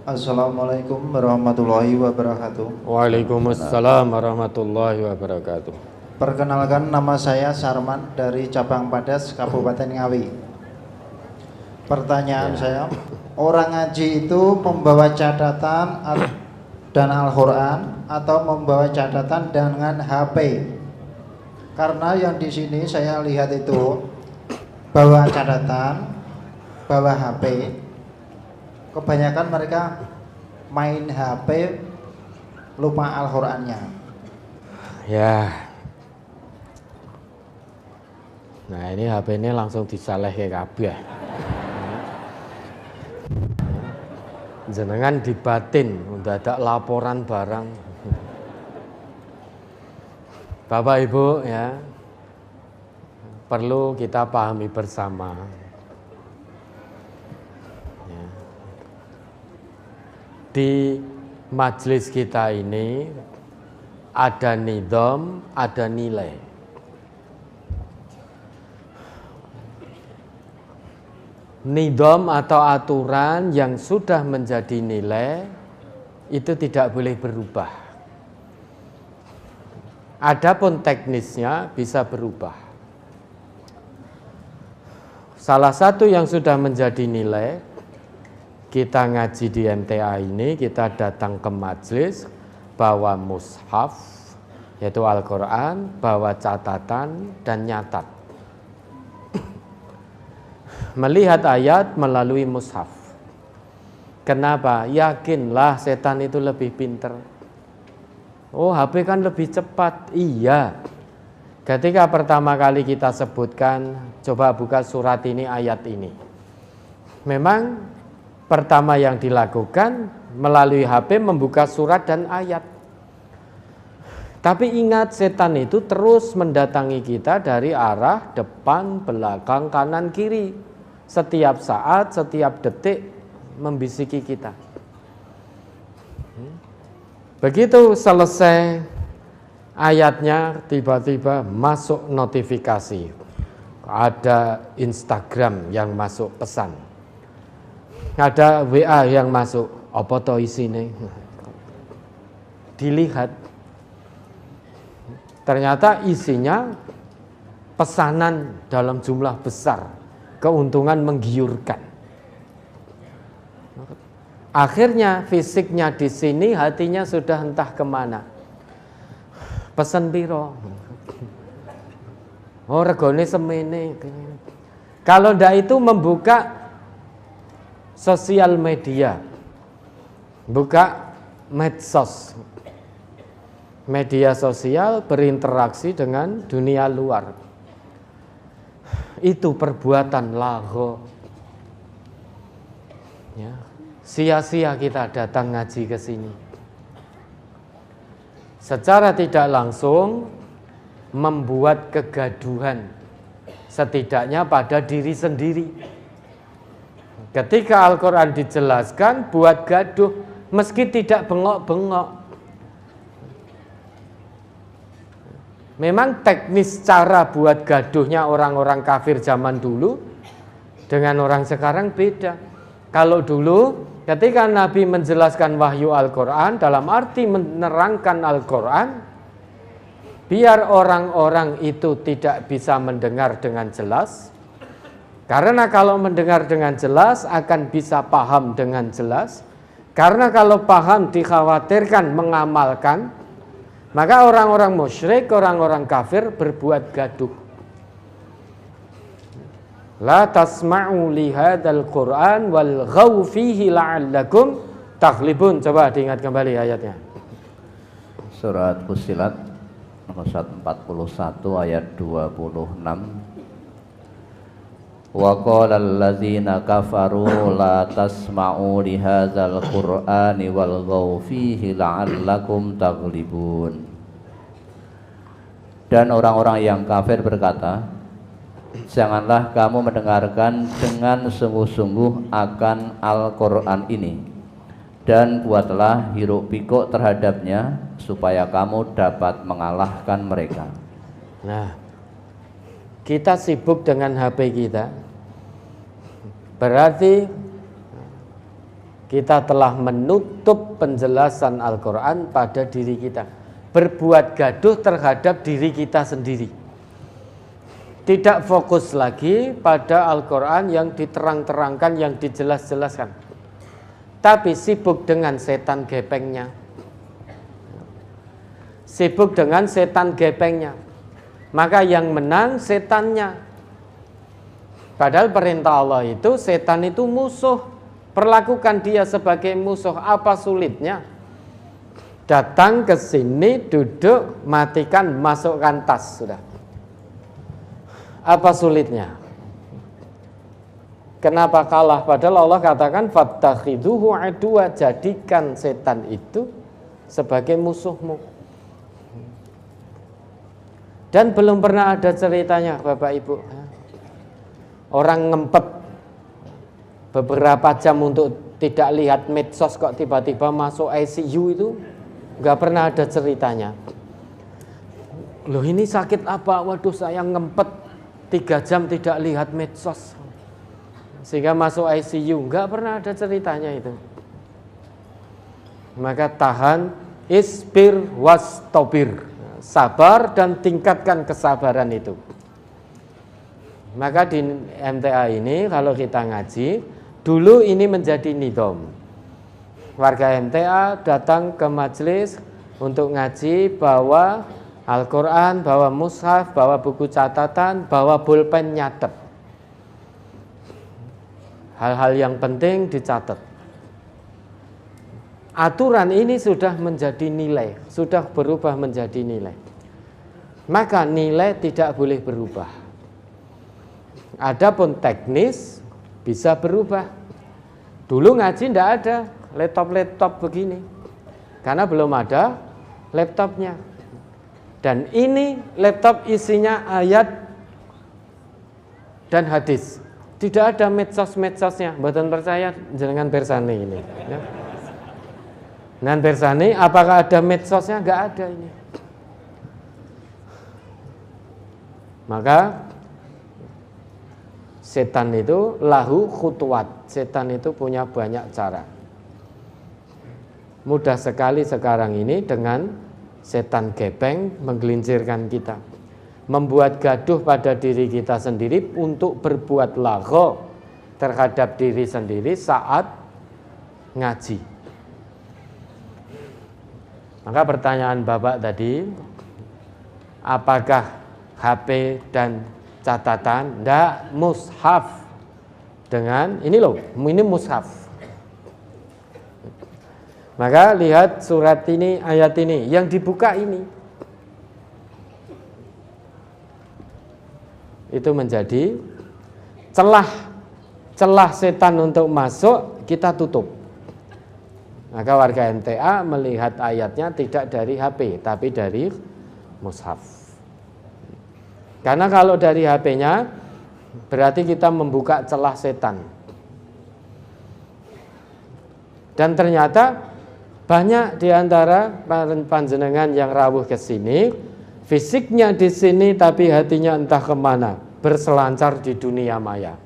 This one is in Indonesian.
Assalamualaikum warahmatullahi wabarakatuh. Waalaikumsalam warahmatullahi wabarakatuh. Perkenalkan, nama saya Sarman dari cabang Padas, Kabupaten Ngawi. Pertanyaan saya, orang ngaji itu membawa catatan dan Al-Quran atau membawa catatan dengan HP? Karena yang di sini saya lihat itu bawa catatan, bawa HP. Kebanyakan mereka main HP, lupa Al-Qurannya. Ya. Nah, ini HP ini langsung disaleh ke kabeh. Jenengan dibatin, udah ada laporan barang. Bapak Ibu ya, perlu kita pahami bersama. Di majelis kita ini ada nidham, ada nilai. Nidham atau aturan yang sudah menjadi nilai itu tidak boleh berubah. Adapun teknisnya bisa berubah. Salah satu yang sudah menjadi nilai, kita ngaji di MTA ini, kita datang ke majelis, bawa mushaf, yaitu Al-Quran, bawa catatan dan nyatat. Melihat ayat melalui mushaf. Kenapa? Yakinlah setan itu lebih pinter. Oh, HP kan lebih cepat. Iya. Ketika pertama kali kita sebutkan, coba buka surat ini, ayat ini. Memang pertama yang dilakukan melalui HP membuka surat dan ayat. Tapi ingat, setan itu terus mendatangi kita dari arah depan, belakang, kanan, kiri. Setiap saat, setiap detik membisiki kita. Begitu selesai ayatnya, tiba-tiba masuk notifikasi. Ada Instagram yang masuk pesan. Ada WA yang masuk, apa to isine? Dilihat, ternyata isinya pesanan dalam jumlah besar, keuntungan menggiurkan. Akhirnya fisiknya di sini, hatinya sudah entah kemana. Pesen piro? Oh, regone semene. Kalau ndak itu membuka sosial media, buka medsos, media sosial, berinteraksi dengan dunia luar. Itu perbuatan lagho. Ya, sia-sia kita datang ngaji ke sini. Secara tidak langsung membuat kegaduhan, setidaknya pada diri sendiri. Ketika Al-Quran dijelaskan, buat gaduh, meski tidak bengok-bengok. Memang teknis cara buat gaduhnya orang-orang kafir zaman dulu dengan orang sekarang beda. Kalau dulu, ketika Nabi menjelaskan wahyu Al-Quran, dalam arti menerangkan Al-Quran, biar orang-orang itu tidak bisa mendengar dengan jelas. Karena kalau mendengar dengan jelas akan bisa paham dengan jelas. Karena kalau paham dikhawatirkan mengamalkan, maka orang-orang musyrik, orang-orang kafir berbuat gaduh. La tasma'u li hadzal Qur'an wal ghaw fihi la'allakum taghlibun. Coba diingat kembali ayatnya. Surat Fussilat nomor 141 ayat 26. Wa qala allazina kafaru la tasma'u li hadzal qur'ani wal ghaw fihi la'allakum taghlibun. Dan orang-orang yang kafir berkata, janganlah kamu mendengarkan dengan sungguh-sungguh akan Al-Qur'an ini, dan buatlah hiruk pikuk terhadapnya supaya kamu dapat mengalahkan mereka. Nah, kita sibuk dengan HP kita, berarti kita telah menutup penjelasan Al-Quran pada diri kita, berbuat gaduh terhadap diri kita sendiri, tidak fokus lagi pada Al-Quran yang diterang-terangkan, yang dijelas-jelaskan, tapi sibuk dengan setan gepengnya, sibuk dengan setan gepengnya. Maka yang menang setannya. Padahal perintah Allah itu, setan itu musuh, perlakukan dia sebagai musuh. Apa sulitnya? Datang ke sini, duduk, matikan, masukkan tas, sudah. Apa sulitnya? Kenapa kalah? Padahal Allah katakan fattakhiduhu aduwa, jadikan setan itu sebagai musuhmu. Dan belum pernah ada ceritanya, Bapak Ibu, orang ngempet beberapa jam untuk tidak lihat medsos kok tiba-tiba masuk ICU, itu nggak pernah ada ceritanya. Loh, ini sakit apa? Waduh, saya ngempet 3 jam tidak lihat medsos sehingga masuk ICU. Nggak pernah ada ceritanya itu. Maka tahan, isbir wastobir, sabar dan tingkatkan kesabaran itu. Maka di MTA ini kalau kita ngaji, dulu ini menjadi nidom. Warga MTA datang ke majelis untuk ngaji, bawa Al-Quran, bawa mushaf, bawa buku catatan, bawa pulpen nyatet. Hal-hal yang penting dicatat. Aturan ini sudah menjadi nilai, sudah berubah menjadi nilai. Maka nilai tidak boleh berubah. Adapun teknis bisa berubah. Dulu ngaji tidak ada laptop begini, karena belum ada laptopnya. Dan ini laptop isinya ayat dan hadis. Tidak ada medsos-medsosnya. Mboten percaya jenengan bersani ini. Ya. Nan bersani, apakah ada medsosnya? Enggak ada ini. Maka setan itu lahu khutuwat. Setan itu punya banyak cara. Mudah sekali sekarang ini dengan setan gepeng menggelincirkan kita, membuat gaduh pada diri kita sendiri untuk berbuat lagho terhadap diri sendiri saat ngaji. Maka pertanyaan Bapak tadi, apakah HP dan catatan? Tidak, mushaf. Dengan ini loh, ini mushaf. Maka lihat surat ini, ayat ini, yang dibuka ini. Itu menjadi celah setan untuk masuk, kita tutup. Maka warga MTA melihat ayatnya tidak dari HP, tapi dari mushaf. Karena kalau dari HP-nya, berarti kita membuka celah setan. Dan ternyata banyak di antara panjenengan yang rawuh ke sini, fisiknya di sini tapi hatinya entah kemana, berselancar di dunia maya.